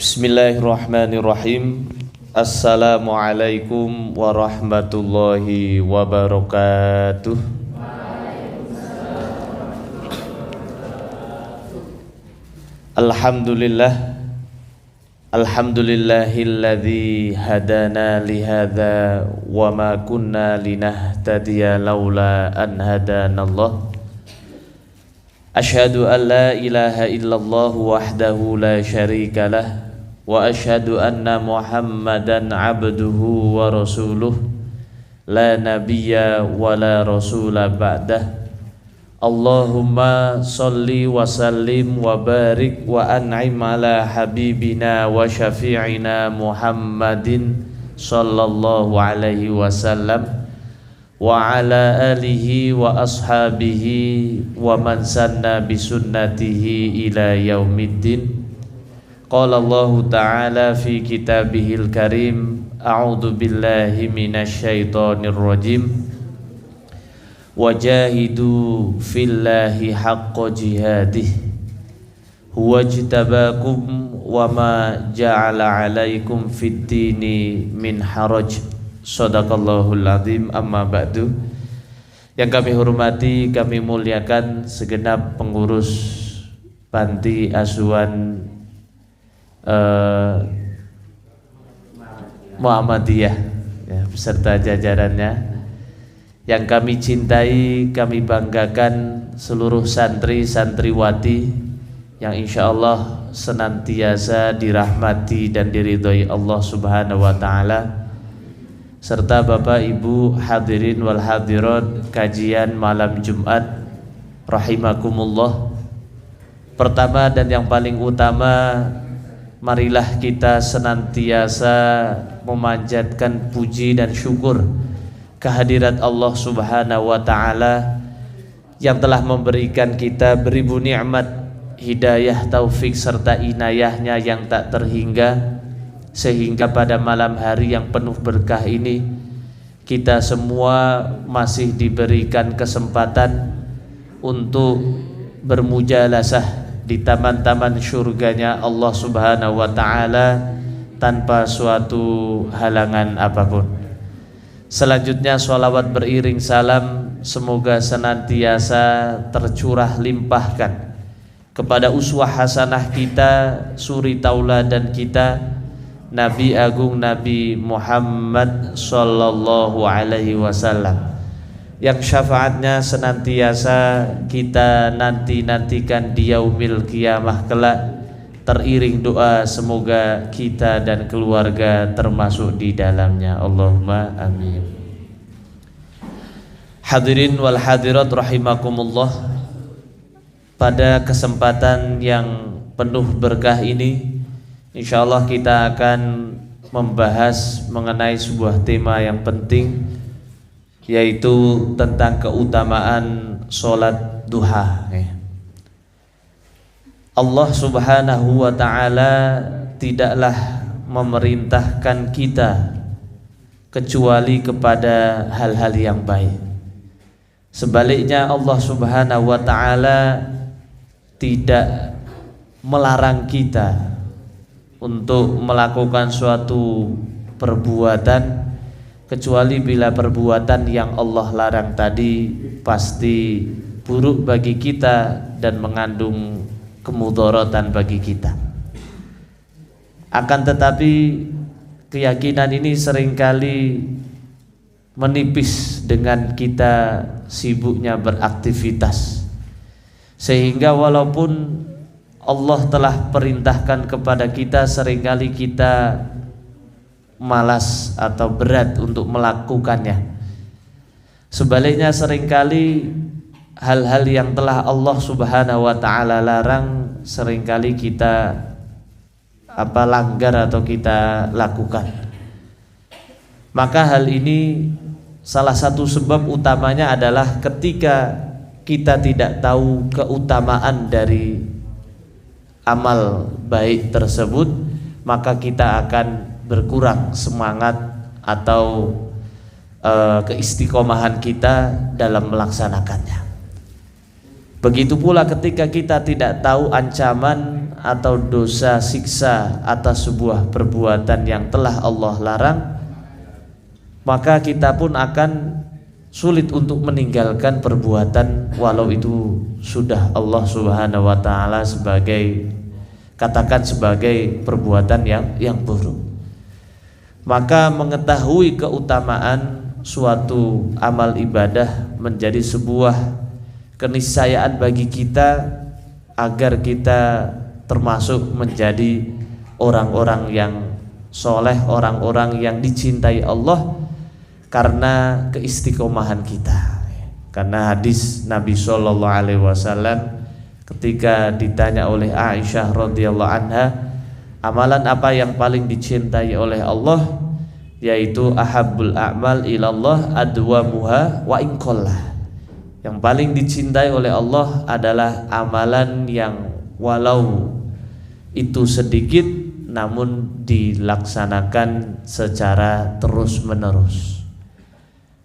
Bismillahirrahmanirrahim. Assalamualaikum warahmatullahi wabarakatuh. Alhamdulillah. Alhamdulillahilladzi hadana lihadza wa ma kunna linahtadiya laula an hadanallah. Asyhadu an la ilaha illallah wahdahu la syarika lah wa asyhadu anna Muhammadan abduhu wa rasuluh la nabiyya wa la rasula ba'dah. Allahumma salli wa sallim wa barik wa an'im ala habibina wa syafi'ina Muhammadin sallallahu alaihi wasallam wa ala alihi wa ashabihi wa man sanna bisunnatihi ila yaumiddin. Qala Allah ta'ala fi kitabihil karim, a'udzu billahi minasyaitonir rajim, wajahidu fillahi haqqa jihadih huwa jtabakum wa ma ja'ala 'alaikum fid dini min haraj. Shadaqallahul azim. Amma ba'du. Yang kami hormati, kami muliakan segenap pengurus panti asuhan Muhammadiyah ya, beserta jajarannya. Yang kami cintai, kami banggakan seluruh santri-santriwati yang insya Allah senantiasa dirahmati dan diridhoi Allah Subhanahu wa ta'ala, serta Bapak Ibu hadirin wal hadirat kajian malam Jumat rahimakumullah. Pertama dan yang paling utama, marilah kita senantiasa memanjatkan puji dan syukur kehadirat Allah Subhanahu wa ta'ala yang telah memberikan kita beribu nikmat, hidayah, taufik serta inayahnya yang tak terhingga, sehingga pada malam hari yang penuh berkah ini kita semua masih diberikan kesempatan untuk bermujalasah di taman-taman surganya Allah Subhanahu wa ta'ala tanpa suatu halangan apapun. Selanjutnya sholawat beriring salam semoga senantiasa tercurah limpahkan kepada uswah hasanah kita, suri tauladan kita, Nabi Agung Nabi Muhammad sallallahu alaihi wasallam, yang syafaatnya senantiasa kita nantikan di yaumil qiyamah kelak, teriring doa semoga kita dan keluarga termasuk di dalamnya. Allahumma amin. Hadirin wal hadirat rahimakumullah. Pada kesempatan yang penuh berkah ini, insyaallah kita akan membahas mengenai sebuah tema yang penting, yaitu tentang keutamaan sholat duha. Allah Subhanahu wa ta'ala tidaklah memerintahkan kita kecuali kepada hal-hal yang baik. Sebaliknya Allah Subhanahu wa ta'ala tidak melarang kita untuk melakukan suatu perbuatan kecuali bila perbuatan yang Allah larang tadi pasti buruk bagi kita dan mengandung kemudaratan bagi kita. Akan tetapi keyakinan ini seringkali menipis dengan kita sibuknya beraktivitas, sehingga walaupun Allah telah perintahkan kepada kita, seringkali kita malas atau berat untuk melakukannya. Sebaliknya seringkali hal-hal yang telah Allah Subhanahu wa ta'ala larang seringkali kita langgar atau kita lakukan. Maka hal ini salah satu sebab utamanya adalah ketika kita tidak tahu keutamaan dari amal baik tersebut, maka kita akan berkurang semangat atau keistiqomahan kita dalam melaksanakannya. Begitu pula ketika kita tidak tahu ancaman atau dosa siksa atas sebuah perbuatan yang telah Allah larang, maka kita pun akan sulit untuk meninggalkan perbuatan walau itu sudah Allah Subhanahu wa taala katakan sebagai perbuatan yang buruk. Maka mengetahui keutamaan suatu amal ibadah menjadi sebuah keniscayaan bagi kita agar kita termasuk menjadi orang-orang yang soleh, orang-orang yang dicintai Allah karena keistiqomahan kita. Karena hadis Nabi Shallallahu Alaihi Wasallam ketika ditanya oleh Aisyah radhiyallahu anha, amalan apa yang paling dicintai oleh Allah, yaitu ahabbul a'mal ilallah adwamuha wa in qallah. Yang paling dicintai oleh Allah adalah amalan yang walau itu sedikit namun dilaksanakan secara terus-menerus.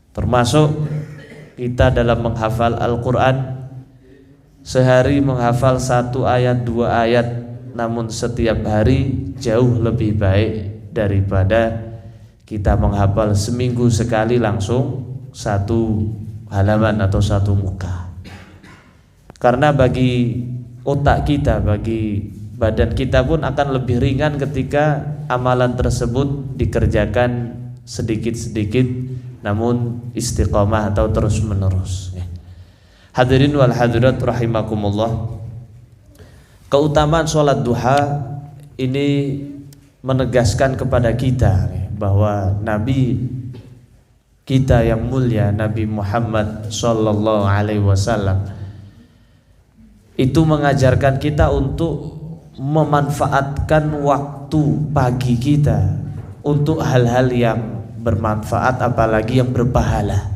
Termasuk kita dalam menghafal Al-Quran, sehari menghafal 1 ayat 2 ayat, namun setiap hari jauh lebih baik daripada kita menghafal seminggu sekali langsung 1 halaman atau 1 muka. Karena bagi otak kita, bagi badan kita pun akan lebih ringan ketika amalan tersebut dikerjakan sedikit-sedikit namun istiqomah atau terus menerus. Hadirin wal hadirat rahimakumullah, keutamaan sholat duha ini menegaskan kepada kita bahwa Nabi kita yang mulia, Nabi Muhammad sallallahu alaihi wasallam, itu mengajarkan kita untuk memanfaatkan waktu pagi kita untuk hal-hal yang bermanfaat, apalagi yang berpahala.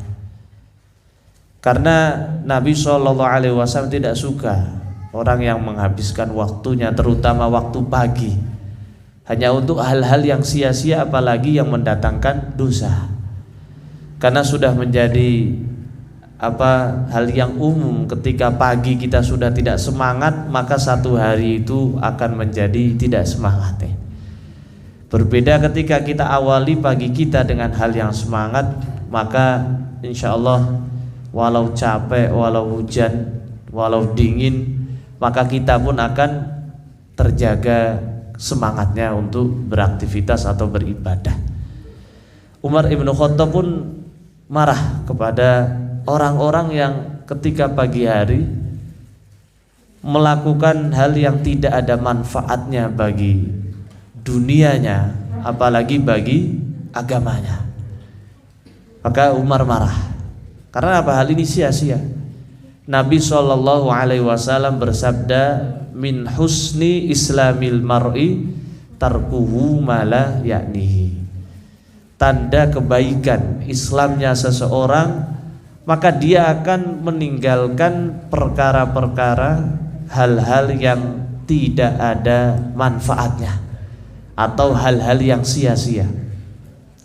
Karena Nabi Shallallahu Alaihi Wasallam tidak suka orang yang menghabiskan waktunya, terutama waktu pagi, hanya untuk hal-hal yang sia-sia, apalagi yang mendatangkan dosa. Karena sudah menjadi hal yang umum, ketika pagi kita sudah tidak semangat, maka satu hari itu akan menjadi tidak semangat. Berbeda ketika kita awali pagi kita dengan hal yang semangat, maka insya Allah walau capek, walau hujan, walau dingin, maka kita pun akan terjaga semangatnya untuk beraktivitas atau beribadah. Umar ibn Khattab pun marah kepada orang-orang yang ketika pagi hari melakukan hal yang tidak ada manfaatnya bagi dunianya, apalagi bagi agamanya. Maka Umar marah. Karena apa? Hal ini sia-sia. Nabi Shallallahu Alaihi Wasallam bersabda, min husni islamil mar'i tarkuhu mala yaknihi. Tanda kebaikan Islamnya seseorang, maka dia akan meninggalkan perkara-perkara, hal-hal yang tidak ada manfaatnya atau hal-hal yang sia-sia,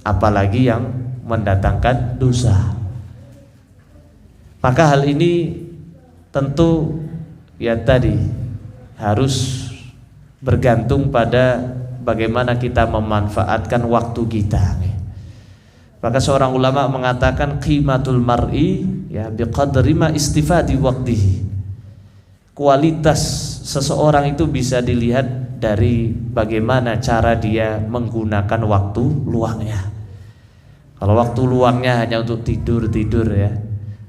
apalagi yang mendatangkan dosa. Maka hal ini tentu tadi harus bergantung pada bagaimana kita memanfaatkan waktu kita. Maka seorang ulama mengatakan qimatul mar'i biqadri ma istifadi waqtihi. Kualitas seseorang itu bisa dilihat dari bagaimana cara dia menggunakan waktu luangnya. Kalau waktu luangnya hanya untuk tidur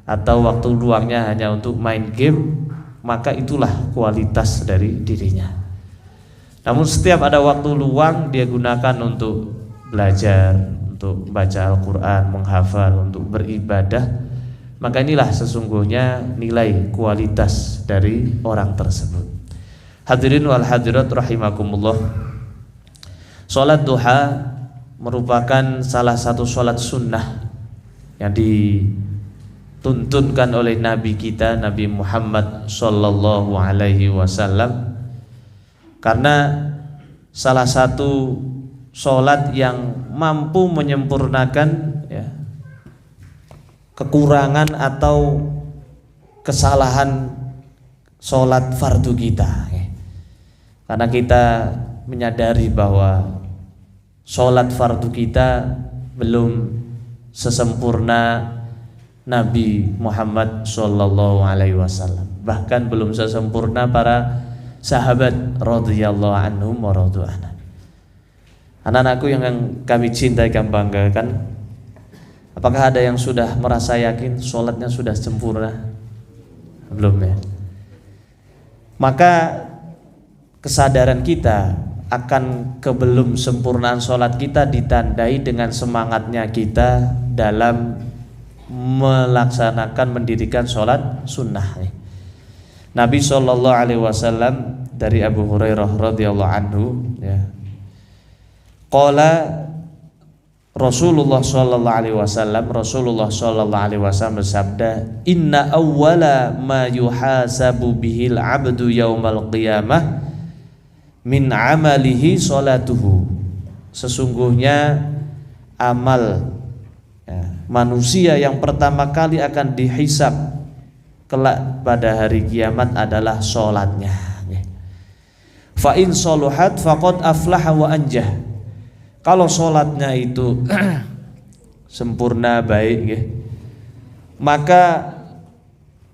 atau waktu luangnya hanya untuk main game, maka itulah kualitas dari dirinya. Namun setiap ada waktu luang dia gunakan untuk belajar, untuk baca Al-Quran, menghafal, untuk beribadah, maka inilah sesungguhnya nilai kualitas dari orang tersebut. Hadirin wal hadirat rahimakumullah, sholat duha merupakan salah satu sholat sunnah yang dituntunkan oleh Nabi kita, Nabi Muhammad sallallahu alaihi wasallam, karena salah satu sholat yang mampu menyempurnakan kekurangan atau kesalahan sholat fardu kita. Karena kita menyadari bahwa sholat fardu kita belum sesempurna Nabi Muhammad Sallallahu Alaihi Wasallam, bahkan belum sesempurna para sahabat radhiyallahu anhum wa radu anhu. Anak-anakku yang kami cintai, kami banggakan, apakah ada yang sudah merasa yakin sholatnya sudah sempurna? Belum ya? Maka kesadaran kita akan kebelum sempurnaan sholat kita ditandai dengan semangatnya kita dalam melaksanakan mendirikan sholat sunnah. Nabi Shallallahu Alaihi Wasallam dari Abu Hurairah radhiyallahu anhu, ya, qala Rasulullah Shallallahu Alaihi Wasallam bersabda, inna awwala ma yuhasabu bihil abdu yaumal qiyamah min amalihi sholatuhu. Sesungguhnya amal manusia yang pertama kali akan dihisab kelak pada hari kiamat adalah sholatnya. Fa in sholuhat faqad aflaha wa anjah. Kalau sholatnya itu sempurna baik, maka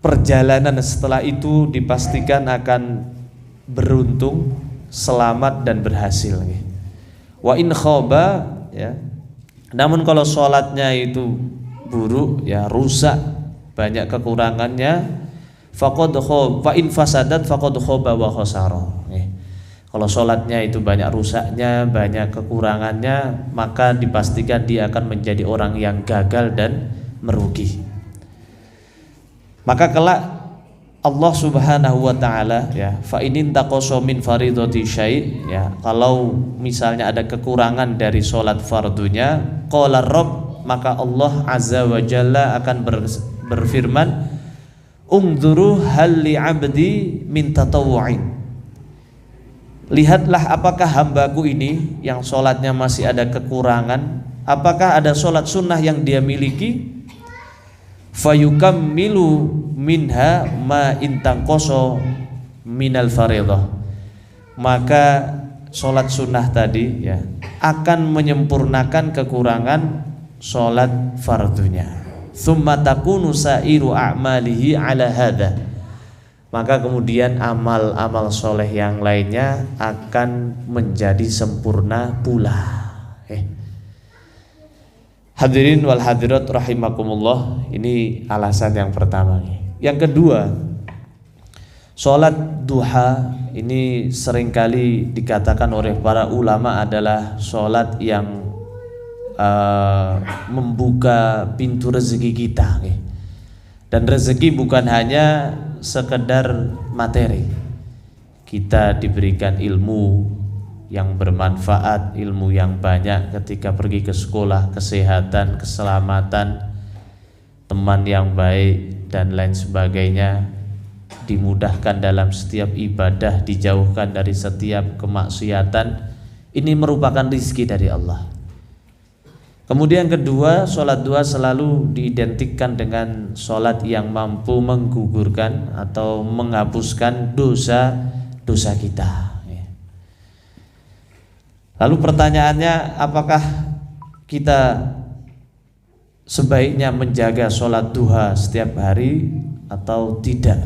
perjalanan setelah itu dipastikan akan beruntung, selamat dan berhasil. Wa in khaba, ya. Namun kalau sholatnya itu buruk, ya, rusak, banyak kekurangannya, faqad khab, fa in fasadat faqad khaba wa khasara. Kalau sholatnya itu banyak rusaknya, banyak kekurangannya, maka dipastikan dia akan menjadi orang yang gagal dan merugi. Maka kelak Allah Subhanahu wa taala, ya, fa inin taqasa min faridati syai', ya, kalau misalnya ada kekurangan dari sholat fardunya, qala rabb, maka Allah azza wa jalla akan berfirman, ungduru hal li 'abdi min tatawwu'in. Lihatlah apakah hambaku ini yang sholatnya masih ada kekurangan, apakah ada sholat sunnah yang dia miliki, fayukammilu minha ma intangkoso minal faridah, maka sholat sunnah tadi, ya, akan menyempurnakan kekurangan sholat fardunya. Tsumma takunu sairu a'malihi ala hadha, maka kemudian amal-amal soleh yang lainnya akan menjadi sempurna pula. Hadirin wal hadirat rahimakumullah, ini alasan yang pertama. Yang kedua, sholat duha ini seringkali dikatakan oleh para ulama adalah sholat yang membuka pintu rezeki kita. Dan rezeki bukan hanya sekedar materi. Kita diberikan ilmu yang bermanfaat, ilmu yang banyak ketika pergi ke sekolah, kesehatan, keselamatan, teman yang baik dan lain sebagainya, dimudahkan dalam setiap ibadah, dijauhkan dari setiap kemaksiatan. Ini merupakan rizki dari Allah. Kemudian kedua, sholat duha selalu diidentikan dengan sholat yang mampu menggugurkan atau menghapuskan dosa-dosa kita. Lalu pertanyaannya, apakah kita sebaiknya menjaga sholat duha setiap hari atau tidak?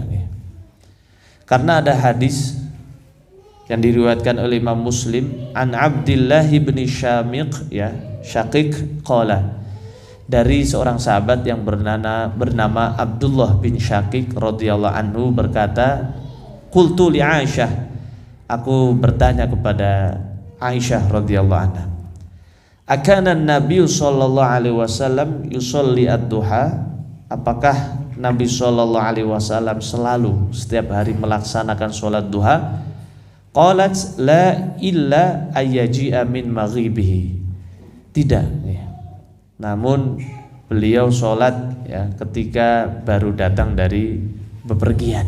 Karena ada hadis yang diriwayatkan oleh Imam Muslim, an Abdillah bin Syaqiq qala, dari seorang sahabat yang bernama Abdullah bin Syaqiq radhiyallahu anhu berkata, qultu li Aisyah, aku bertanya kepada Aisyah radhiyallahu anha, akana Nabi sallallahu alaihi wasallam yusolli ad-duha, apakah Nabi sallallahu alaihi wasallam selalu setiap hari melaksanakan sholat duha? Qalat la illa ayyaji'a min maghibihi, tidak, ya. Namun beliau sholat, ya, ketika baru datang dari bepergian.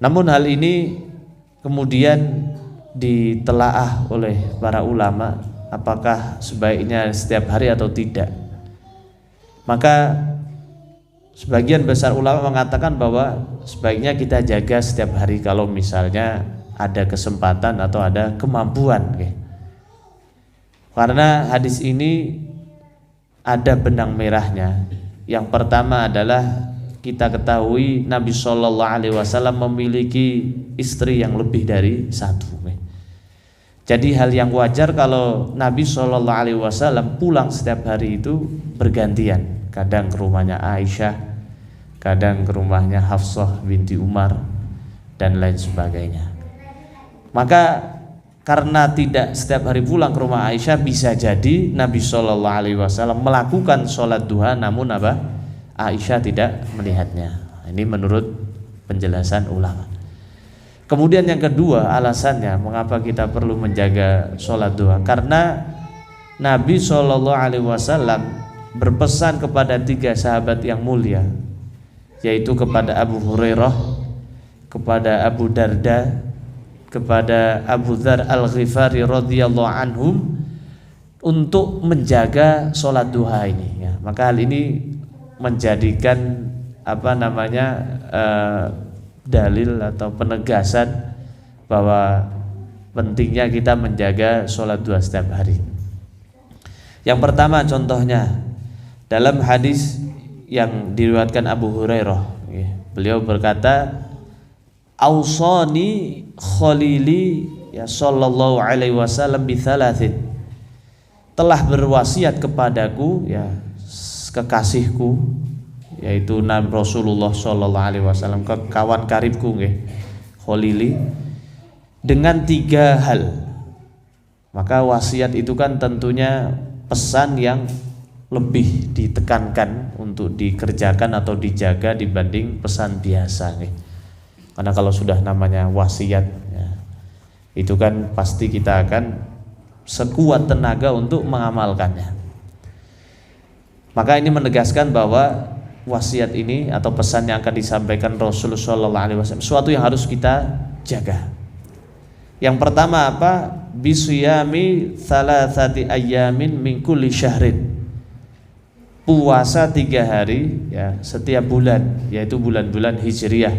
Namun hal ini kemudian ditelaah oleh para ulama, apakah sebaiknya setiap hari atau tidak. Maka sebagian besar ulama mengatakan bahwa sebaiknya kita jaga setiap hari kalau misalnya ada kesempatan atau ada kemampuan. Karena hadis ini ada benang merahnya. Yang pertama adalah kita ketahui Nabi Shallallahu Alaihi Wasallam memiliki istri yang lebih dari satu. Jadi hal yang wajar kalau Nabi Shallallahu Alaihi Wasallam pulang setiap hari itu bergantian. Kadang ke rumahnya Aisyah, kadang ke rumahnya Hafsah binti Umar, dan lain sebagainya. Maka karena tidak setiap hari pulang ke rumah Aisyah, bisa jadi Nabi Shallallahu Alaihi Wasallam melakukan sholat duha, namun Aisyah tidak melihatnya. Ini menurut penjelasan ulama. Kemudian yang kedua, alasannya mengapa kita perlu menjaga sholat duha, karena Nabi Shallallahu Alaihi Wasallam berpesan kepada 3 sahabat yang mulia, yaitu kepada Abu Hurairah, kepada Abu Darda, kepada Abu Dzar Al-Ghifari radhiyallahu anhum, untuk menjaga sholat duha ini. Maka hal ini menjadikan dalil atau penegasan bahwa pentingnya kita menjaga sholat duha setiap hari. Yang pertama contohnya dalam hadis yang diriwayatkan Abu Hurairah, beliau berkata, "Ausani khalili sallallahu alaihi wasallam bi thalathin." Telah berwasiat kepadaku kekasihku, yaitu Nabi Rasulullah Sallallahu Alaihi Wasallam, kawan karibku khalili, dengan 3 hal. Maka wasiat itu kan tentunya pesan yang lebih ditekankan untuk dikerjakan atau dijaga dibanding pesan biasa. Karena kalau sudah namanya wasiat, itu kan pasti kita akan sekuat tenaga untuk mengamalkannya. Maka ini menegaskan bahwa wasiat ini atau pesan yang akan disampaikan Rasulullah SAW sesuatu yang harus kita jaga. Yang pertama apa? Bisiyami thalathati ayyamin min kulli syahrin. Puasa 3 hari setiap bulan, yaitu bulan-bulan Hijriyah.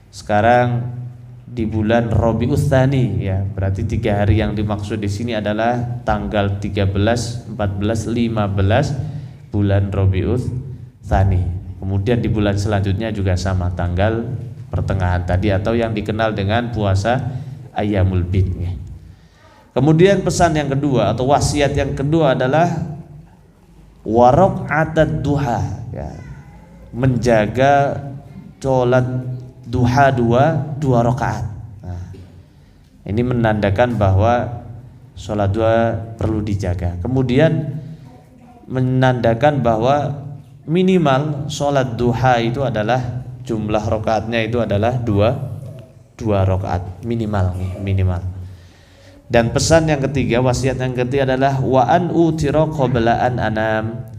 Sekarang di bulan Rabiul Tsani, berarti 3 hari yang dimaksud di sini adalah tanggal 13, 14, 15 bulan Rabiul Tsani. Kemudian di bulan selanjutnya juga sama, tanggal pertengahan tadi atau yang dikenal dengan puasa Ayyamul Bid. Kemudian pesan yang kedua atau wasiat yang kedua adalah waraq'atad duha, menjaga sholat duha 2 rakaat. Ini menandakan bahwa sholat duha perlu dijaga. Kemudian menandakan bahwa minimal sholat duha itu adalah jumlah rakaatnya itu adalah 2 rakaat minimal. Dan pesan yang ketiga, wasiat yang ketiga adalah wa an utira qabla an anam.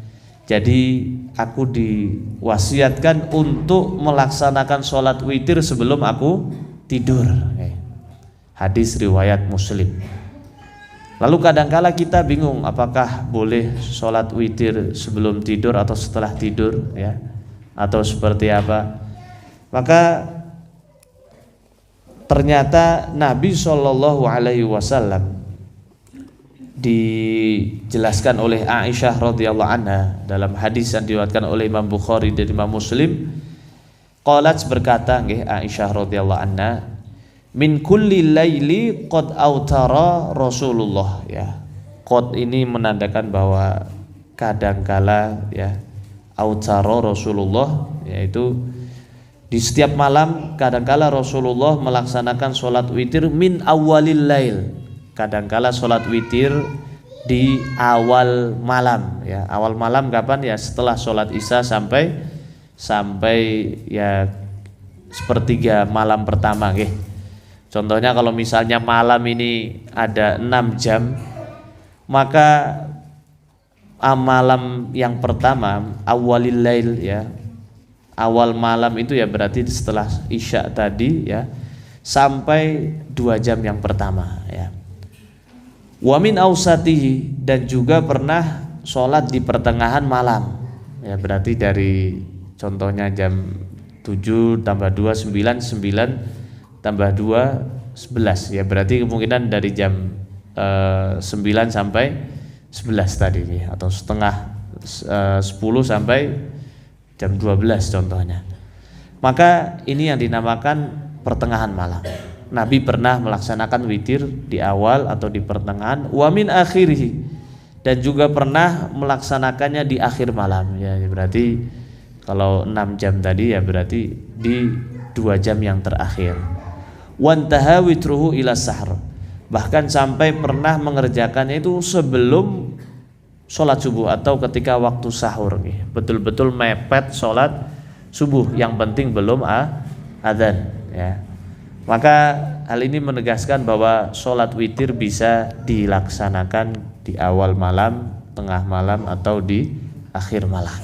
Jadi aku diwasiatkan untuk melaksanakan sholat witir sebelum aku tidur. Hadis riwayat Muslim. Lalu kadangkala kita bingung apakah boleh sholat witir sebelum tidur atau setelah tidur, atau seperti apa. Maka ternyata Nabi Shallallahu Alaihi Wasallam dijelaskan oleh Aisyah radhiyallahu anha dalam hadis yang diriwayatkan oleh Imam Bukhari dan Imam Muslim. Qalat berkata Aisyah radhiyallahu anha, min kulli laili qad autara Rasulullah. Qad ini menandakan bahwa kadangkala autara Rasulullah, yaitu di setiap malam kadangkala Rasulullah melaksanakan sholat witir min awalil lail. Kadangkala sholat witir di awal malam. Awal malam kapan? Setelah sholat isya sampai sepertiga malam pertama. Contohnya kalau misalnya malam ini ada 6 jam, maka malam yang pertama awalil lail, awal malam itu berarti setelah isya tadi sampai 2 jam yang pertama. Wa min ausatihi, dan juga pernah sholat di pertengahan malam, berarti dari Contohnya jam 7 tambah 2 9, 9 tambah 2 11 ya, berarti kemungkinan dari jam 9 sampai 11 tadi ya, atau setengah 10 sampai jam 12 contohnya. Maka ini yang dinamakan pertengahan malam. Nabi pernah melaksanakan witir di awal atau di pertengahan, wa min akhirih, dan juga pernah melaksanakannya di akhir malam ya, berarti kalau 6 jam tadi ya berarti di 2 jam yang terakhir. Wantaha witruhu ila sahar, bahkan sampai pernah mengerjakannya itu sebelum sholat subuh atau ketika waktu sahur, betul-betul mepet sholat subuh, yang penting belum adzan ya. Maka hal ini menegaskan bahwa sholat witir bisa dilaksanakan di awal malam, tengah malam, atau di akhir malam.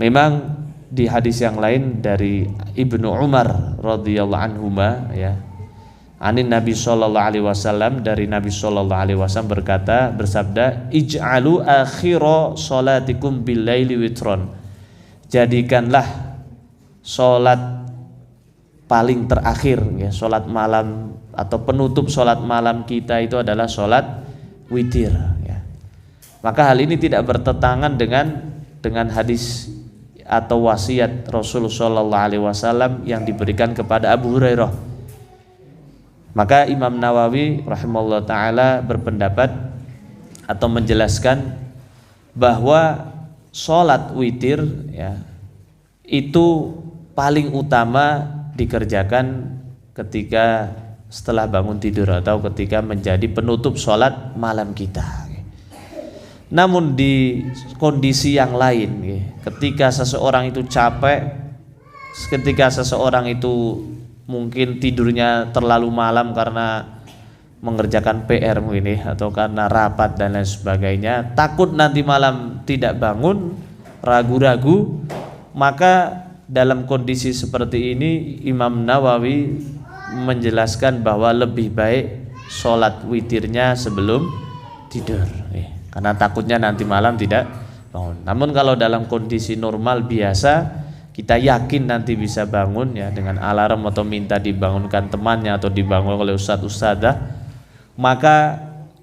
Memang di hadis yang lain dari Ibnu Umar radhiyallahu anhuma ya, anin Nabi sallallahu alaihi wasallam, dari Nabi sallallahu alaihi wasallam bersabda, ij'alu akhira salatikum bil laili witron, jadikanlah salat paling terakhir ya, salat malam atau penutup salat malam kita itu adalah salat witir ya. Maka hal ini tidak bertentangan dengan hadis atau wasiat Rasulullah sallallahu alaihi wasallam yang diberikan kepada Abu Hurairah. Maka Imam Nawawi rahimahullah taala berpendapat atau menjelaskan bahwa sholat witir ya, itu paling utama dikerjakan ketika setelah bangun tidur atau ketika menjadi penutup sholat malam kita. Namun di kondisi yang lain, ketika seseorang itu capek, ketika seseorang itu mungkin tidurnya terlalu malam karena mengerjakan PR mungkin atau karena rapat dan lain sebagainya, takut nanti malam tidak bangun, ragu-ragu, maka dalam kondisi seperti ini Imam Nawawi menjelaskan bahwa lebih baik sholat witirnya sebelum tidur, karena takutnya nanti malam tidak bangun. Namun kalau dalam kondisi normal biasa, kita yakin nanti bisa bangun ya, dengan alarm atau minta dibangunkan temannya atau dibangun oleh ustadz-ustadzah, maka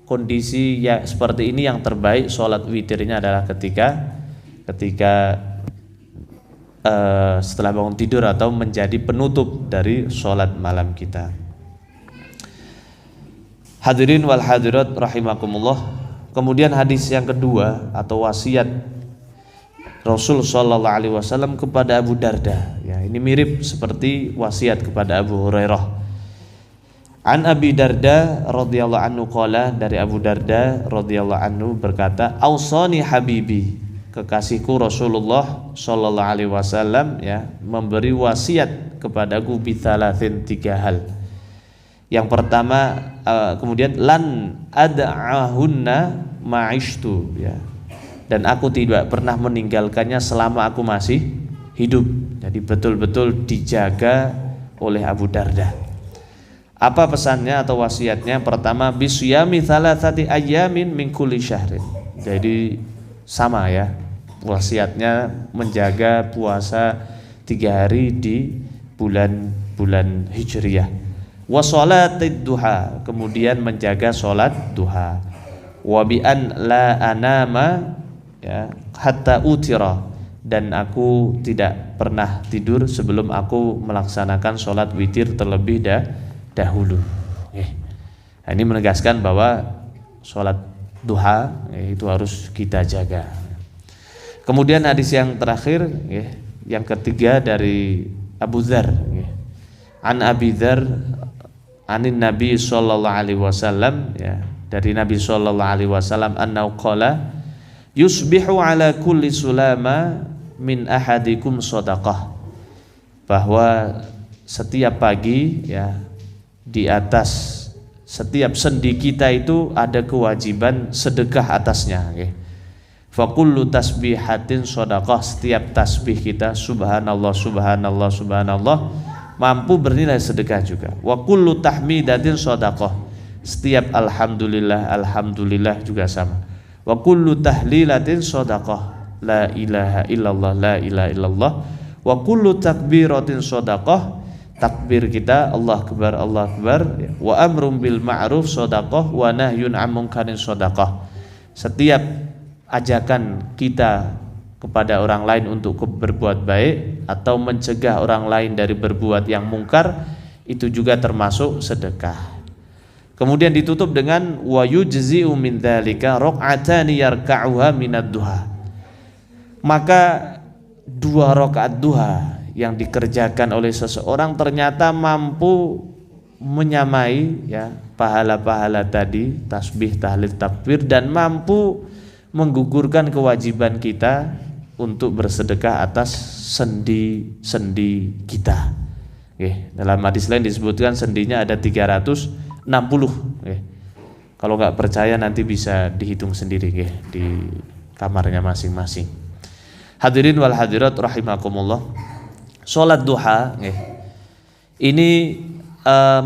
kondisi ya seperti ini yang terbaik sholat witirnya adalah ketika setelah bangun tidur atau menjadi penutup dari sholat malam kita. Hadirin wal hadirat rahimakumullah. Kemudian hadis yang kedua atau wasiat Rasul sallallahu alaihi wasallam kepada Abu Darda ya, ini mirip seperti wasiat kepada Abu Hurairah. An Abi Darda radhiyallahu anhu qala, dari Abu Darda radhiyallahu anhu berkata, ausani habibi, kekasihku Rasulullah sallallahu alaihi wasallam ya, memberi wasiat kepadaku bithalathin, 3 hal. Yang pertama, kemudian lan ad'ahunna ma'ishtu ya, dan aku tidak pernah meninggalkannya selama aku masih hidup. Jadi betul-betul dijaga oleh Abu Darda. Apa pesannya atau wasiatnya? Pertama, bisyami thalathati ayyamin min kulli syahrin. Jadi sama ya, wasiatnya menjaga puasa 3 hari di bulan Hijriyah. Wa sholatid duha, kemudian menjaga sholat duha. Wa bi an la anama ya, hatta utira, dan aku tidak pernah tidur sebelum aku melaksanakan sholat witir terlebih dahulu. Nah, ini menegaskan bahwa sholat duha itu harus kita jaga. Kemudian hadis yang terakhir yang ketiga dari Abu Dzar, an Abi Dzar anin Nabi sallallahu alaihi wasallam ya, dari Nabi sallallahu alaihi wasallam annahu qala yusbihu ala kulli sulama min ahadikum shadaqah, bahwa setiap pagi ya, di atas setiap sendi kita itu ada kewajiban sedekah atasnya. Fa kullu tasbihatin shadaqah, setiap tasbih kita subhanallah subhanallah subhanallah mampu bernilai sedekah juga. Wa kullu tahmidatin shadaqah, setiap alhamdulillah alhamdulillah juga sama. Wa kullu tahlilatin shadaqah, la ilaha illallah, la ilaha illallah. Wa kullu takbiratin shadaqah, takbir kita Allah akbar, Allah akbar. Wa amrun bil ma'ruf shadaqah, wa nahyun 'anil munkarin shadaqah. Setiap ajakan kita kepada orang lain untuk berbuat baik atau mencegah orang lain dari berbuat yang mungkar, itu juga termasuk sedekah. Kemudian ditutup dengan wa yujzi'u min dzalika rak'atani yarka'uha minad duha. Maka 2 rakaat duha yang dikerjakan oleh seseorang ternyata mampu menyamai ya pahala-pahala tadi, tasbih, tahlil, takbir, dan mampu menggugurkan kewajiban kita untuk bersedekah atas sendi-sendi kita. Oke, dalam hadis lain disebutkan sendinya ada 360. Oke. Kalau nggak percaya nanti bisa dihitung sendiri di kamarnya masing-masing. Hadirin wal hadirat rahimakumullah. Salat duha ini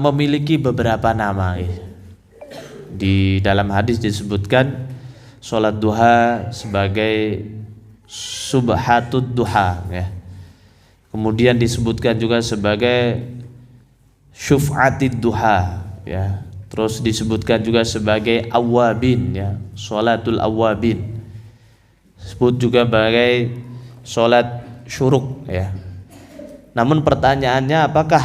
memiliki beberapa nama. Di dalam hadis disebutkan salat duha sebagai subhatud duha ya. Kemudian disebutkan juga sebagai syuf'atid duha ya. Terus disebutkan juga sebagai awabin ya, salatul awabin. Disebut juga sebagai salat syuruk ya. Namun pertanyaannya, apakah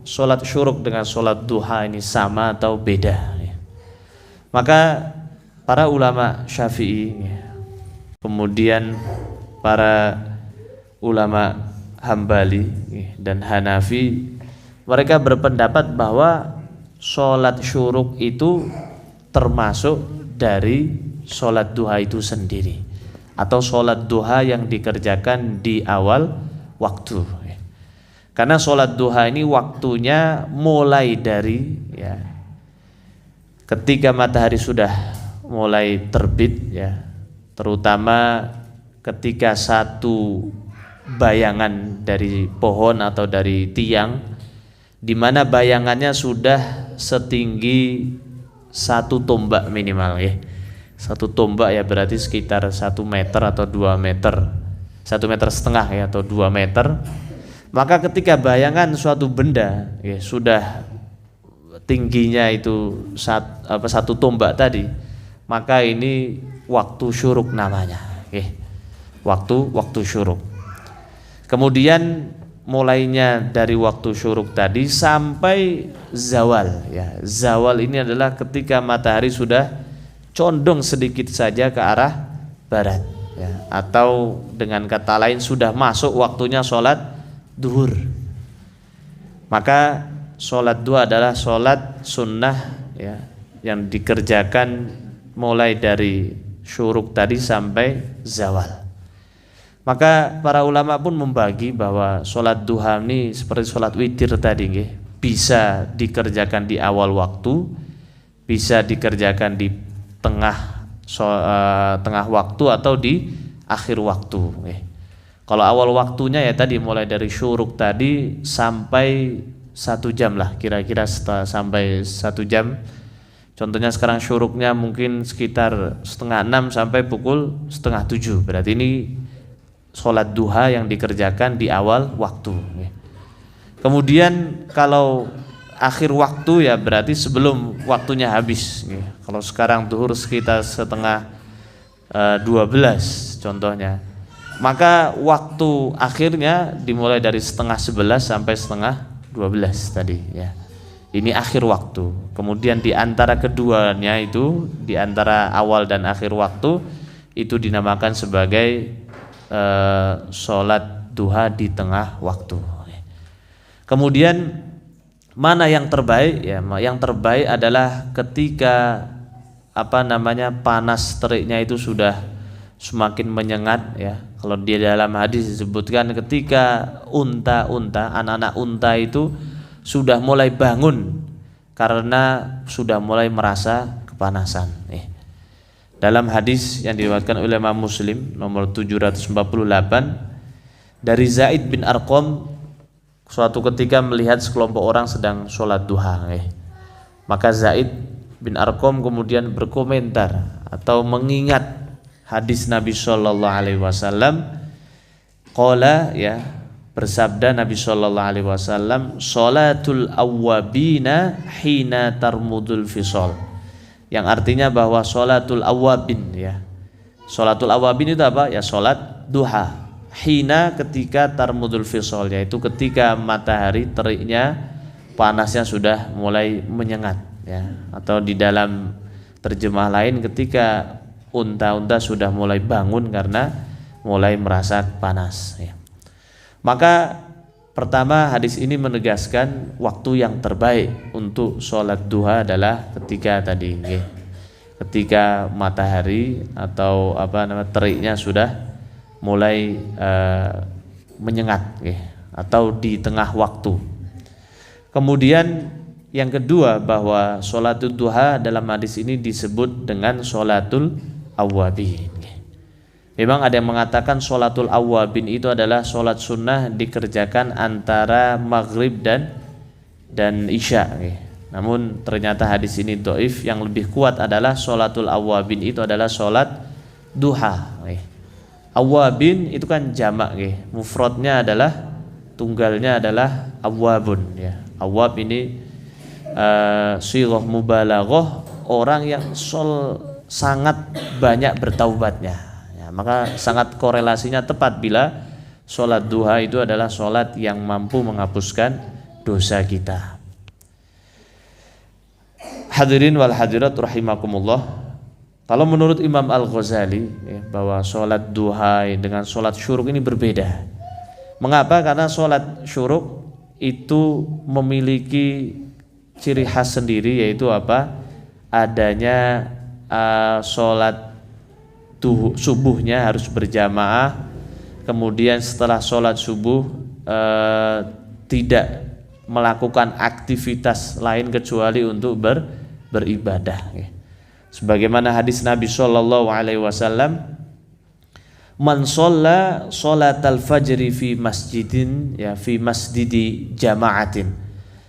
salat syuruk dengan salat duha ini sama atau beda ya? Maka para ulama Syafi'i ya, kemudian para ulama Hambali dan Hanafi, mereka berpendapat bahwa sholat syuruk itu termasuk dari sholat duha itu sendiri, atau sholat duha yang dikerjakan di awal waktu. Karena sholat duha ini waktunya mulai dari ya, ketika matahari sudah mulai terbit ya, terutama ketika satu bayangan dari pohon atau dari tiang, di mana bayangannya sudah setinggi 1 tombak minimal ya. 1 tombak ya berarti sekitar 1 meter atau 2 meter, 1,5 meter ya atau 2 meter. Maka ketika bayangan suatu benda ya, sudah tingginya itu 1 tombak tadi, maka ini waktu syuruk namanya ya. Waktu syuruk. Kemudian mulainya dari waktu syuruk tadi sampai zawal ya. Zawal ini adalah ketika matahari sudah condong sedikit saja ke arah barat ya, atau dengan kata lain sudah masuk waktunya sholat duhur. Maka sholat duha adalah sholat sunnah ya, yang dikerjakan mulai dari syuruk tadi sampai zawal. Maka para ulama pun membagi bahwa sholat duha ini seperti sholat witir tadi bisa dikerjakan di awal waktu, bisa dikerjakan di tengah waktu atau di akhir waktu. Kalau awal waktunya ya tadi mulai dari syuruk tadi sampai 1 jam lah, kira-kira sampai 1 jam. Contohnya sekarang syuruknya mungkin sekitar 5:30 sampai pukul 6:30. Berarti ini sholat duha yang dikerjakan di awal waktu. Kemudian kalau akhir waktu ya berarti sebelum waktunya habis. Kalau sekarang duhur sekitar 11:30 contohnya, maka waktu akhirnya dimulai dari 10:30 sampai 11:30 tadi ya. Ini akhir waktu. Kemudian di antara keduanya itu, di antara awal dan akhir waktu itu dinamakan sebagai sholat duha di tengah waktu. Kemudian mana yang terbaik ya? Yang terbaik adalah ketika panas teriknya itu sudah semakin menyengat ya. Kalau di dalam hadis disebutkan ketika anak-anak unta itu sudah mulai bangun karena sudah mulai merasa kepanasan. Dalam hadis yang diriwayatkan oleh Imam Muslim nomor 748 dari Zaid bin Arqam, suatu ketika melihat sekelompok orang sedang sholat duha. Maka Zaid bin Arqam kemudian berkomentar atau mengingat hadis Nabi Shallallahu Alaihi Wasallam, qala, ya, bersabda Nabi Shallallahu Alaihi Wasallam, sholatul awwabina hina tarmudul fisol, yang artinya bahwa sholatul awwabin, ya, sholatul awwabin itu apa? Ya, sholat duha, hina ketika tarmudul fisol, yaitu ketika matahari teriknya, panasnya sudah mulai menyengat, ya, atau di dalam terjemah lain ketika unta-unta sudah mulai bangun karena mulai merasa panas, ya. Maka pertama, hadis ini menegaskan waktu yang terbaik untuk sholat duha adalah ketika tadi, ya, ketika matahari atau teriknya sudah mulai menyengat, ya, atau di tengah waktu. Kemudian yang kedua, bahwa sholatul duha dalam hadis ini disebut dengan sholatul awwabin. Memang ada yang mengatakan sholatul awwabin itu adalah sholat sunnah dikerjakan antara maghrib dan isya. Namun ternyata hadis ini dhaif. Yang lebih kuat adalah sholatul awwabin itu adalah sholat duha. Awwabin itu kan jamak, mufradnya adalah, tunggalnya adalah awwabun, ya. Awwab ini sighah mubalaghah, orang yang sangat banyak bertaubatnya, ya, maka sangat korelasinya tepat bila sholat duha itu adalah sholat yang mampu menghapuskan dosa kita. Hadirin wal hadirat rahimakumullah, kalau menurut Imam Al-Ghazali, ya, bahwa sholat duha dengan sholat syuruk ini berbeda. Mengapa? Karena sholat syuruk itu memiliki ciri khas sendiri, yaitu apa? Adanya sholat subuhnya harus berjamaah, kemudian setelah sholat subuh tidak melakukan aktivitas lain kecuali untuk beribadah. Sebagaimana hadis Nabi Shallallahu Alaihi Wasallam, man sholla sholatal fajri fi masjidin, ya, fi masjidi jama'atin,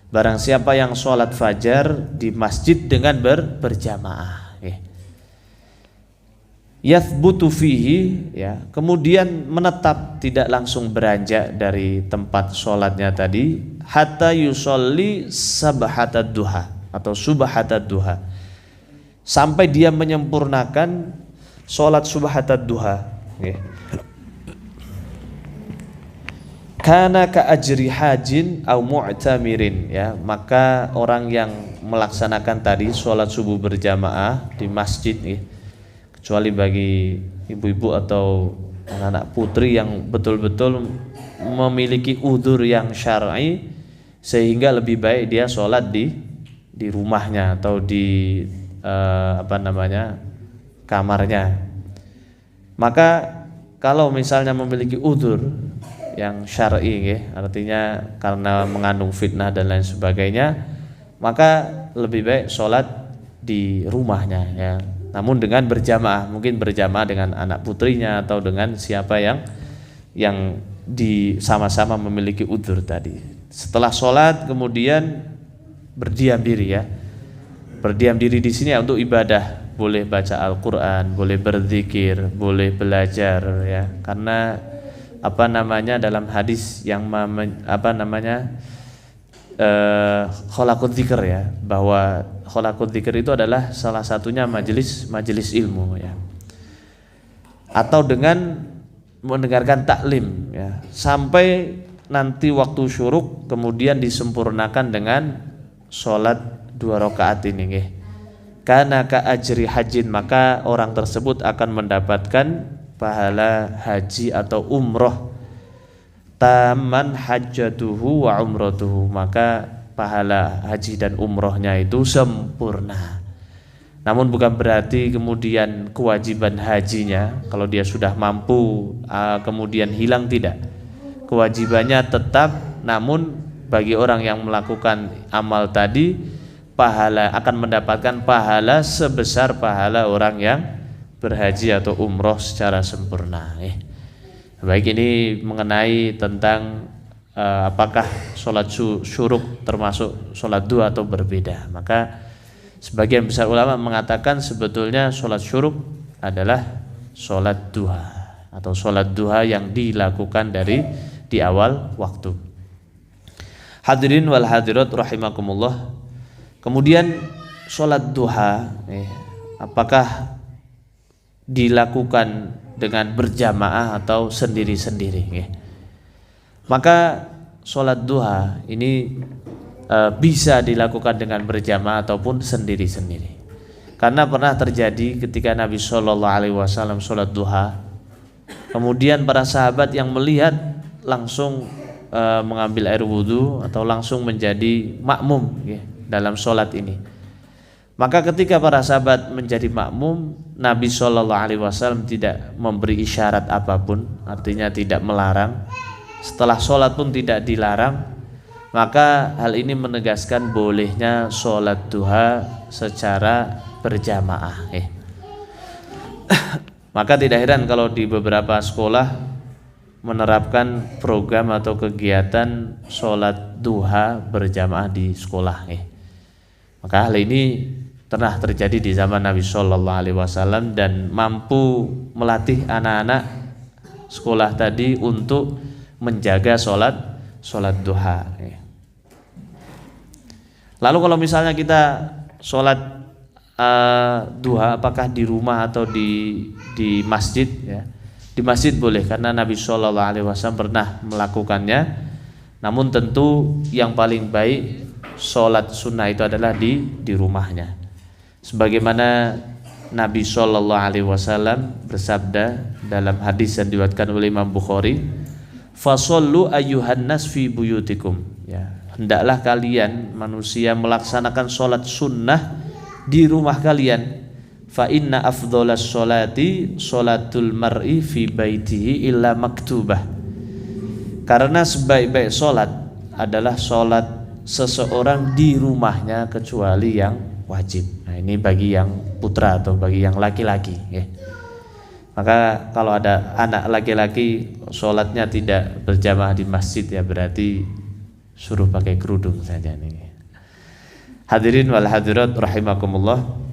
barang siapa yang sholat fajar di masjid dengan berjamaah, yathbutu fihi, ya, kemudian menetap, tidak langsung beranjak dari tempat sholatnya tadi, hatta yusolli sabhatad duha atau subhatad duha, sampai dia menyempurnakan sholat subhatad duha. Kana ka ajri hajin au mu'tamirin, ya, maka orang yang melaksanakan tadi sholat subuh berjamaah di masjid, ya, kecuali bagi ibu-ibu atau anak-anak putri yang betul-betul memiliki udzur yang syar'i, sehingga lebih baik dia sholat di rumahnya atau di kamarnya. Maka kalau misalnya memiliki udzur yang syar'i, artinya karena mengandung fitnah dan lain sebagainya, maka lebih baik sholat di rumahnya, ya. Namun dengan berjamaah, mungkin berjamaah dengan anak putrinya atau dengan siapa yang sama-sama memiliki udzur tadi. Setelah sholat kemudian berdiam diri, ya. Berdiam diri di sini ya untuk ibadah. Boleh baca Al-Quran, boleh berzikir, boleh belajar, ya. Karena dalam hadis yang khalaqud dzikr, ya, bahwa khalaqud dzikr itu adalah salah satunya majelis ilmu, ya. Atau dengan mendengarkan taklim, ya, sampai nanti waktu syuruk kemudian disempurnakan dengan sholat 2 rakaat ini, ya. Kana ka ajri hajin, maka orang tersebut akan mendapatkan pahala haji atau umroh, taman hajjatuhu wa umratuhu, maka pahala haji dan umrohnya itu sempurna. Namun bukan berarti kemudian kewajiban hajinya, kalau dia sudah mampu kemudian hilang, tidak. Kewajibannya tetap, namun bagi orang yang melakukan amal tadi, pahala akan mendapatkan pahala sebesar pahala orang yang berhaji atau umroh secara sempurna. Baik, ini mengenai tentang apakah sholat syuruk termasuk sholat duha atau berbeda. Maka sebagian besar ulama mengatakan sebetulnya sholat syuruk adalah sholat duha atau sholat duha yang dilakukan di awal waktu. Hadirin wal hadirat rahimakumullah. Kemudian sholat duha apakah dilakukan dengan berjamaah atau sendiri-sendiri? Maka sholat duha ini bisa dilakukan dengan berjamaah ataupun sendiri-sendiri. Karena pernah terjadi ketika Nabi SAW sholat duha, kemudian para sahabat yang melihat langsung mengambil air wudhu atau langsung menjadi makmum dalam sholat ini. Maka ketika para sahabat menjadi makmum, Nabi SAW tidak memberi isyarat apapun, artinya tidak melarang. Setelah sholat pun tidak dilarang. Maka hal ini menegaskan bolehnya sholat duha secara berjamaah. Maka tidak heran kalau di beberapa sekolah menerapkan program atau kegiatan sholat duha berjamaah di sekolah. Maka hal ini pernah terjadi di zaman Nabi SAW dan mampu melatih anak-anak sekolah tadi untuk menjaga sholat duha. Lalu kalau misalnya kita sholat duha apakah di rumah atau di masjid? Di masjid boleh karena Nabi SAW pernah melakukannya. Namun tentu yang paling baik sholat sunnah itu adalah di rumahnya. Sebagaimana Nabi SAW bersabda dalam hadis yang diriwayatkan oleh Imam Bukhari, fasollu ayyuhan nas fi buyutikum. Hendaklah kalian manusia melaksanakan sholat sunnah di rumah kalian. Fa inna afdholas sholati sholatul mar'i fi baitihi illa maktubah. Karena sebaik-baik sholat adalah sholat seseorang di rumahnya kecuali yang wajib. Nah ini bagi yang putra atau bagi yang laki-laki. Maka kalau ada anak laki-laki sholatnya tidak berjamaah di masjid berarti suruh pakai kerudung saja nih. Hadirin wal hadirat rahimakumullah.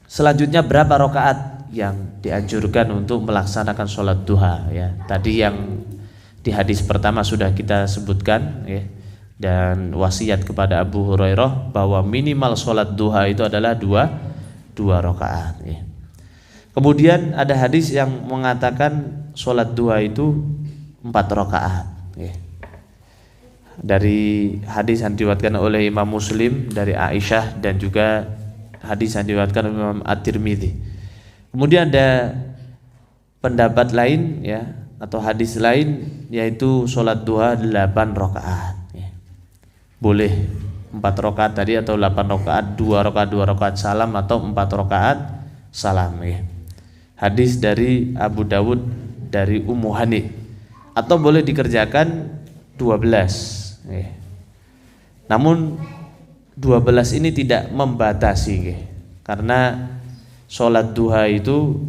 Selanjutnya berapa rakaat yang dianjurkan untuk melaksanakan sholat duha? Tadi yang di hadis pertama sudah kita sebutkan dan wasiat kepada Abu Hurairah bahwa minimal sholat duha itu adalah dua rakaat. Kemudian ada hadis yang mengatakan sholat duha itu 4 rakaat. Dari hadis yang diriwayatkan oleh Imam Muslim dari Aisyah dan juga hadis yang diriwayatkan oleh Imam At-Tirmidzi. Kemudian ada pendapat lain atau hadis lain yaitu sholat duha 8 rakaat. Boleh 4 rakaat tadi atau 8 rakaat, 2 rakaat salam atau 4 rakaat salam. Hadis dari Abu Dawud dari Ummu Hani. Atau boleh dikerjakan 12. Namun 12 ini tidak membatasi karena sholat duha itu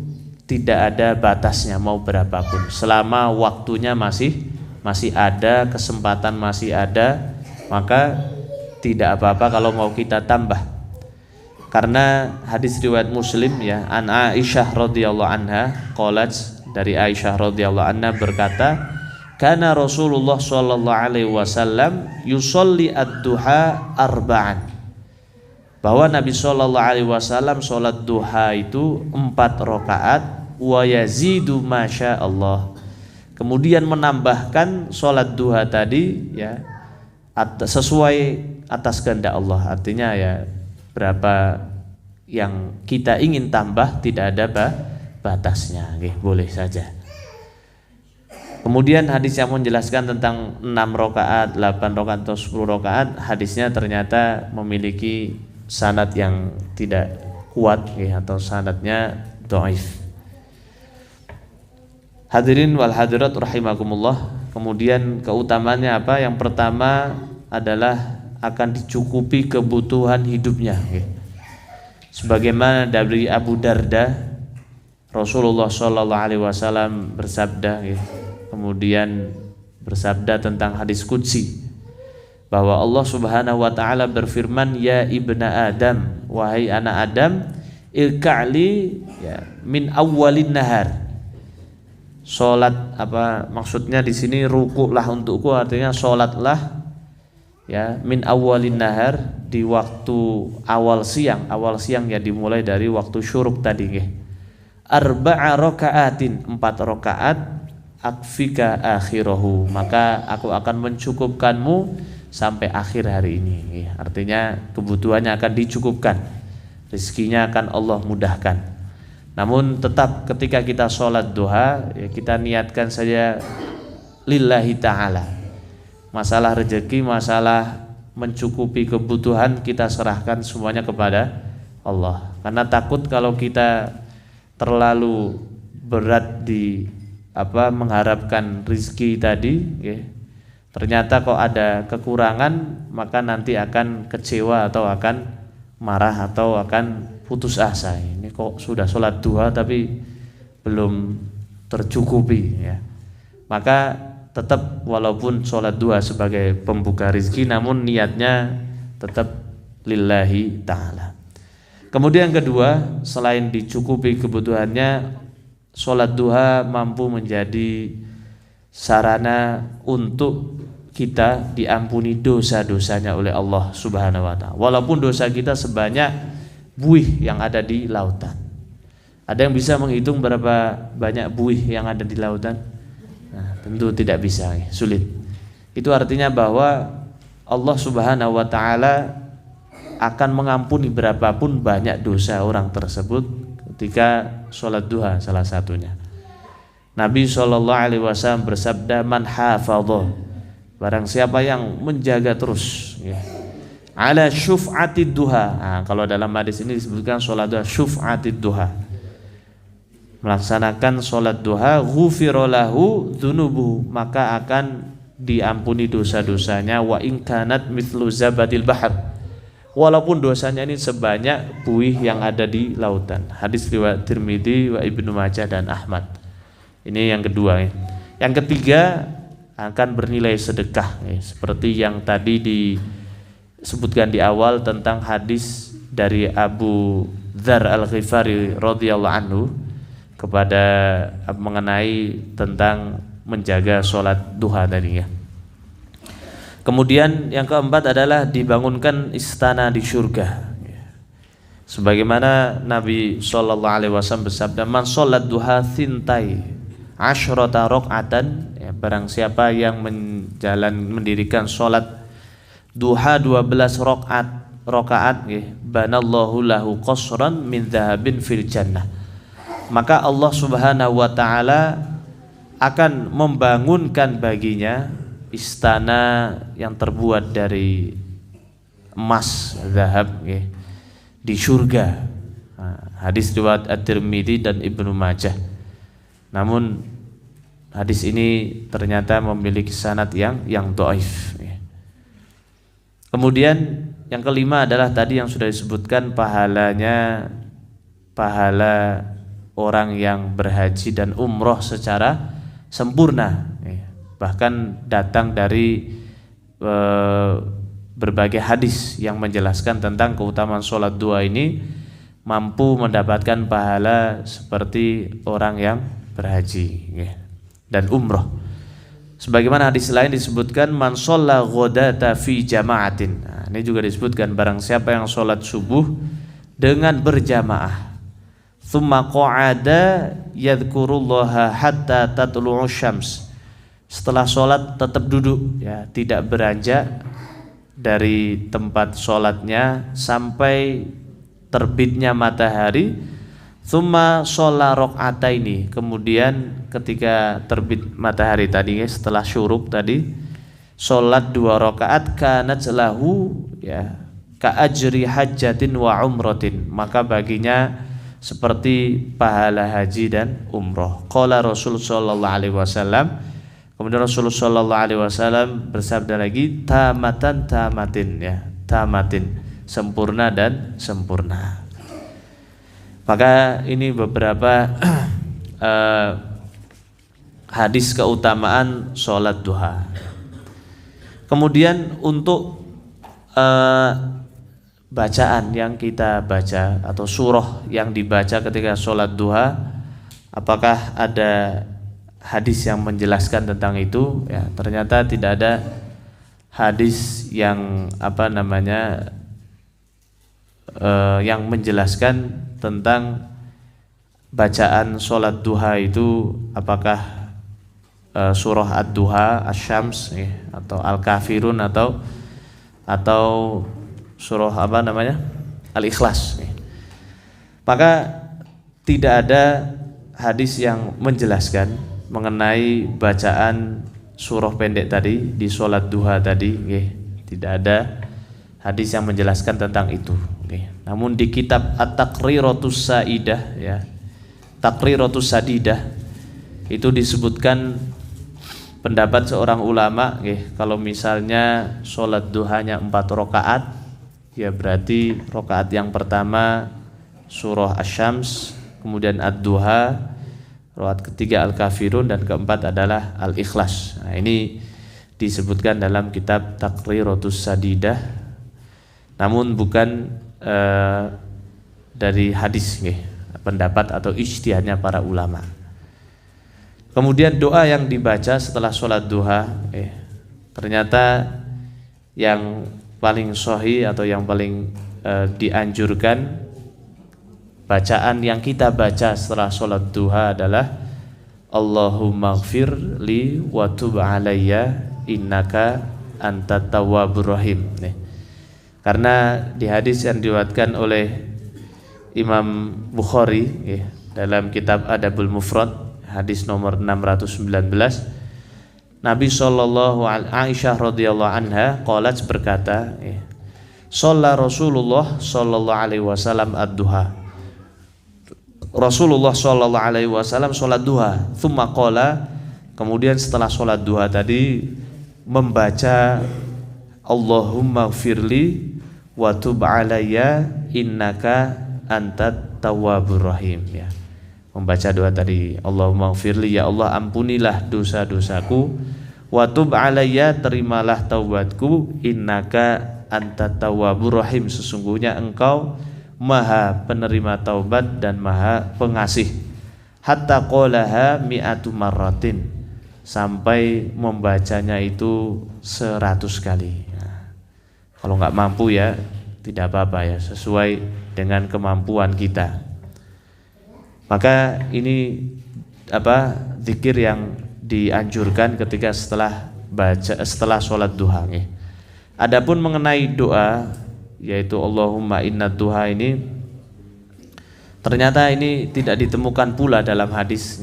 tidak ada batasnya mau berapapun selama waktunya masih ada, kesempatan masih ada, maka tidak apa-apa kalau mau kita tambah. Karena hadis riwayat Muslim an Aisyah radhiyallahu anha qalat, dari Aisyah radhiyallahu anha berkata, kana Rasulullah sallallahu alaihi wasallam yusolli ad-duha arba'an. Bahwa Nabi sallallahu alaihi wasallam salat duha itu 4 rakaat wa yazidu masyaallah. Kemudian menambahkan salat duha tadi sesuai atas kehendak Allah. Artinya berapa yang kita ingin tambah tidak ada batasnya, boleh saja. Kemudian hadis yang menjelaskan tentang 6 rakaat, 8 rakaat atau 10 rakaat, hadisnya ternyata memiliki sanad yang tidak kuat atau sanadnya dhaif. Hadirin wal hadirat rahimakumullah. Kemudian keutamaannya apa? Yang pertama adalah akan dicukupi kebutuhan hidupnya. Sebagaimana dari Abu Darda, Rasulullah SAW bersabda, kemudian bersabda tentang hadis qudsi bahwa Allah Subhanahu wa taala berfirman, ya ibna Adam, wahai anak Adam, ilka'li min awwalin nahar, Sholat apa maksudnya di sini rukuklah untukku, artinya sholatlah ya min awalin nahar, di waktu awal siang ya dimulai dari waktu syuruk tadi nggih. Arba'a raka'atin, 4 rakaat, akfika akhirahu, maka aku akan mencukupkanmu sampai akhir hari ini nggih. Artinya kebutuhannya akan dicukupkan, rezekinya akan Allah mudahkan. Namun tetap ketika kita sholat duha ya kita niatkan saja lillahi ta'ala. Masalah rezeki, masalah mencukupi kebutuhan kita serahkan semuanya kepada Allah. Karena takut kalau kita terlalu berat di mengharapkan rezeki tadi ya, ternyata kok ada kekurangan, maka nanti akan kecewa atau akan marah atau akan putus asa. Ini kok sudah sholat duha tapi belum tercukupi ya. Maka tetap walaupun sholat duha sebagai pembuka rezeki, namun niatnya tetap lillahi ta'ala. Kemudian kedua, selain dicukupi kebutuhannya, sholat duha mampu menjadi sarana untuk kita diampuni dosa-dosanya oleh Allah Subhanahu wa ta'ala. Walaupun dosa kita sebanyak buih yang ada di lautan. Ada yang bisa menghitung berapa banyak buih yang ada di lautan? Nah, tentu tidak bisa, sulit. Itu artinya bahwa Allah Subhanahu wa ta'ala akan mengampuni berapapun banyak dosa orang tersebut ketika sholat duha salah satunya. Nabi SAW bersabda, man hafadha, barang siapa yang menjaga terus ya, ala syuf'atid duha. Nah, kalau dalam hadis ini disebutkan sholat duha syuf'atid duha, melaksanakan sholat duha, ghufira lahu dzunubuhu, maka akan diampuni dosa-dosanya, wa in kanat mithlu zabadil bahr, walaupun dosanya ini sebanyak buih yang ada di lautan. Hadis riwayat Tirmidzi wa Ibnu Majah dan Ahmad. Ini yang kedua ya. Yang ketiga, akan bernilai sedekah ya, seperti yang tadi disebutkan di awal tentang hadis dari Abu Dzar Al-Ghifari radhiyallahu anhu kepada mengenai tentang menjaga sholat duha tadi ya. Kemudian yang keempat adalah dibangunkan istana di surga. Sebagaimana Nabi SAW bersabda, man sholat duha thintai asyrata rok'atan, ya, barang siapa yang mendirikan sholat duha 12 rakaat ya, banallahu lahu qasran min dhahabin fil jannah, maka Allah Subhanahu wa ta'ala akan membangunkan baginya istana yang terbuat dari emas, zahab ya, di surga. Hadis riwayat At-Tirmidzi dan Ibnu Majah. Namun hadis ini ternyata memiliki sanad yang dhaif ya. Kemudian yang kelima adalah tadi yang sudah disebutkan pahalanya, pahala orang yang berhaji dan umroh secara sempurna ya. Bahkan datang dari berbagai hadis yang menjelaskan tentang keutamaan sholat duha ini, mampu mendapatkan pahala seperti orang yang berhaji ya, dan umroh. Sebagaimana hadis lain disebutkan, man shalla ghadata fi jama'atin. Nah, ini juga disebutkan barang siapa yang sholat subuh dengan berjamaah, thumma qa'ada yadhkurullaha hatta tatlu'u syams, setelah sholat tetap duduk ya, tidak beranjak dari tempat sholatnya sampai terbitnya matahari. Tsumma sholla rok'ataini, kemudian ketika terbit matahari tadi setelah syuruk tadi, sholat 2 rakaat, kanat lahu ya ka ajri hajjatin wa umratin, maka baginya seperti pahala haji dan umroh. Qala Rasul sallallahu alaihi wasallam, kemudian Rasulullah sallallahu alaihi wasallam bersabda lagi, tamatan tamatin ya, tamatin, sempurna dan sempurna. Maka ini beberapa hadis keutamaan sholat duha. Kemudian untuk bacaan yang kita baca atau surah yang dibaca ketika sholat duha, apakah ada hadis yang menjelaskan tentang itu, ya ternyata tidak ada hadis yang yang menjelaskan tentang bacaan sholat duha itu apakah surah ad-duha, asy-syams, atau al-kafirun atau surah al-ikhlas. Maka tidak ada hadis yang menjelaskan mengenai bacaan surah pendek tadi di sholat duha tadi, tidak ada hadis yang menjelaskan tentang itu. Namun di kitab At-Taqriratus Saidah, ya, Taqriratus Sadidah, itu disebutkan pendapat seorang ulama, kalau misalnya sholat duhanya 4 rakaat, ya berarti rakaat yang pertama surah asy-syams, kemudian ad-duha, rakaat ketiga al-kafirun, dan keempat adalah al-ikhlas. Nah, ini disebutkan dalam kitab Taqriratus Sadidah, namun bukan dari hadis, pendapat atau ijtihadnya para ulama. Kemudian doa yang dibaca setelah sholat duha, ternyata yang paling sahih atau yang paling dianjurkan, bacaan yang kita baca setelah sholat duha adalah Allahumma ighfir li wa tub alayya innaka antat tawwabur rahim. Karena di hadis yang diriwayatkan oleh Imam Bukhari, dalam kitab Adabul Mufrad, hadis nomor 619, Nabi Aisyah radhiyallahu anha qalat berkata, shalla Rasulullah sallallahu alaihi wasallam ad-duha. Rasulullah sallallahu alaihi wasallam salat duha, thumma qala, kemudian setelah salat duha tadi membaca Allahumma ighfirli wa tub alayya innaka antat tawwabur rahim, ya. Membaca doa tadi, Allahumma ighfirli, ya Allah ampunilah dosa-dosaku, wa tub alayya, terimalah taubatku, innaka antat tawwabur rahim, sesungguhnya engkau Maha penerima taubat dan Maha pengasih. Hatta qolaha mi'atu marratin, sampai membacanya itu 100 kali. Nah, kalau nggak mampu ya tidak apa-apa, ya sesuai dengan kemampuan kita. Maka ini zikir yang dianjurkan ketika setelah sholat duha. Adapun mengenai doa, yaitu Allahumma inna duha, ini ternyata ini tidak ditemukan pula dalam hadis,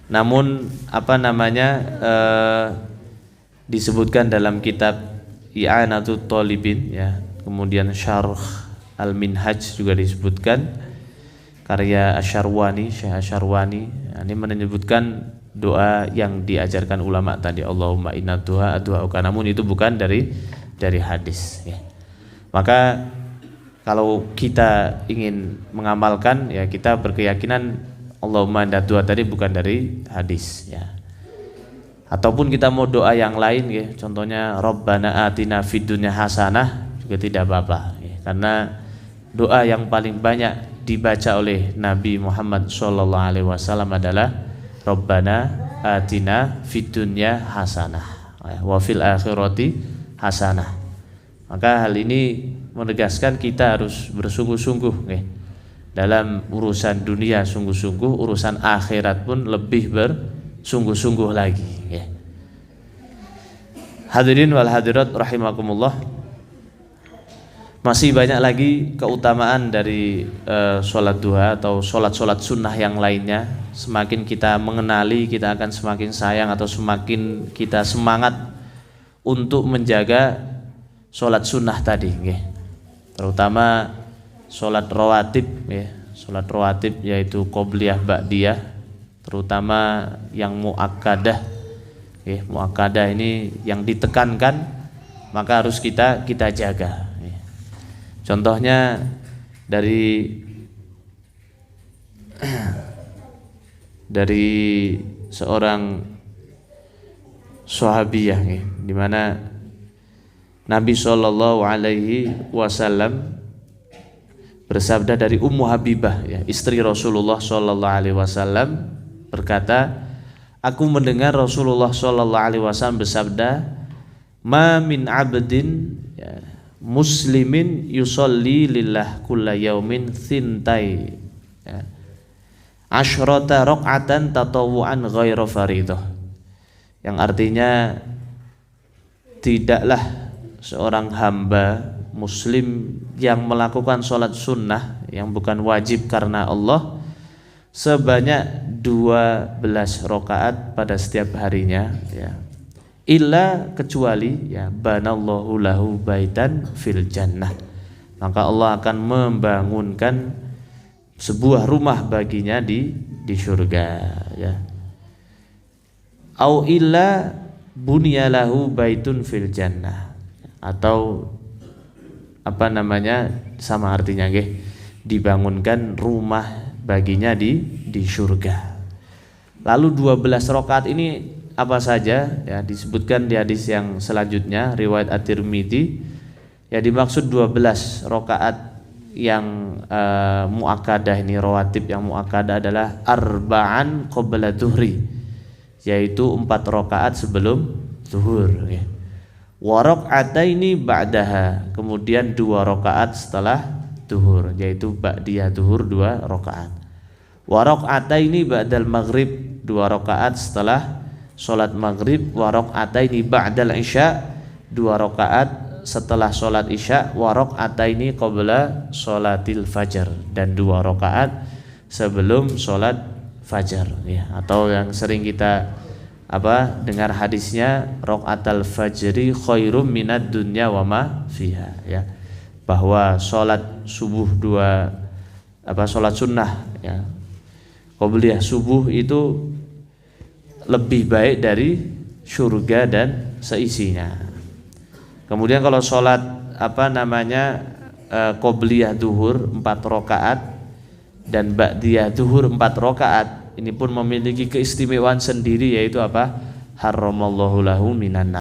namun disebutkan dalam kitab I'anatut Thalibin, ya, kemudian Syarh Al-Minhaj juga disebutkan, karya Asy-Syarwani, Syekh Asy-Syarwani. Ini menyebutkan doa yang diajarkan ulama tadi, Allahumma inna duha addu'a, namun itu bukan dari hadis, ya. Maka kalau kita ingin mengamalkan, ya kita berkeyakinan Allahumma inna duha tadi bukan dari hadis, ya. Ataupun kita mau doa yang lain, ya, contohnya Rabbana atina fid dunya hasanah, juga tidak apa-apa, ya. Karena doa yang paling banyak dibaca oleh Nabi Muhammad SAW adalah Rabbana atina fid dunya hasanah wa fil akhirati hasanah. Maka hal ini menegaskan kita harus bersungguh-sungguh, dalam urusan dunia sungguh-sungguh, urusan akhirat pun lebih bersungguh-sungguh lagi. Hadirin wal hadirat rahimakumullah, masih banyak lagi keutamaan dari sholat duha atau sholat sunnah yang lainnya. Semakin kita mengenali, kita akan semakin sayang atau semakin kita semangat untuk menjaga sholat sunnah tadi, terutama sholat rawatib, sholat rawatib yaitu qobliyah ba'diyah, terutama yang muakkadah, muakkadah ini yang ditekankan, maka harus kita jaga. Contohnya dari seorang sahabiyah, di mana Nabi Shallallahu Alaihi Wasallam bersabda dari Ummu Habibah, ya, istri Rasulullah Shallallahu Alaihi Wasallam, berkata, aku mendengar Rasulullah sallallahu alaihi wasallam bersabda, ma min abdin ya, muslimin yusolli lillah kulla yaumin thintai ya, asyrata raq'atan tatawu'an ghairu faridah, yang artinya tidaklah seorang hamba muslim yang melakukan sholat sunnah yang bukan wajib karena Allah sebanyak 12 rakaat pada setiap harinya ya, illa kecuali ya banallahu lahu baitan fil jannah, maka Allah akan membangunkan sebuah rumah baginya di surga ya, au illa bunyalahu baitun fil jannah, atau apa namanya sama artinya nggih, dibangunkan rumah baginya di surga. Lalu 12 rakaat ini apa saja ya, disebutkan di hadis yang selanjutnya riwayat At-Tirmidzi ya, dimaksud 12 rakaat yang muakkadah ini, rawatib yang muakkadah adalah arba'an qabla dhuhri, yaitu 4 rakaat sebelum zuhur ya. Wa raka'ataini ba'daha, kemudian 2 rakaat setelah zuhur, yaitu ba'diyah zuhur 2 rakaat. Wa raka'ataini ba'dal maghrib, 2 rakaat setelah salat maghrib. Wa raka'ataini ba'dal isya, 2 rakaat setelah salat isya. Wa raka'ataini qabla salatil fajar, dan 2 rakaat sebelum salat fajar ya, atau yang sering kita dengar hadisnya rakaatal fajri khairum minad dunya wa ma fiha ya, bahwa salat subuh salat sunnah ya, qobliyah subuh itu lebih baik dari surga dan seisinya. Kemudian kalau salat qobliyah zuhur 4 rakaat dan ba'diyah zuhur 4 rakaat, ini pun memiliki keistimewaan sendiri, yaitu haramallahu lahu minan nar.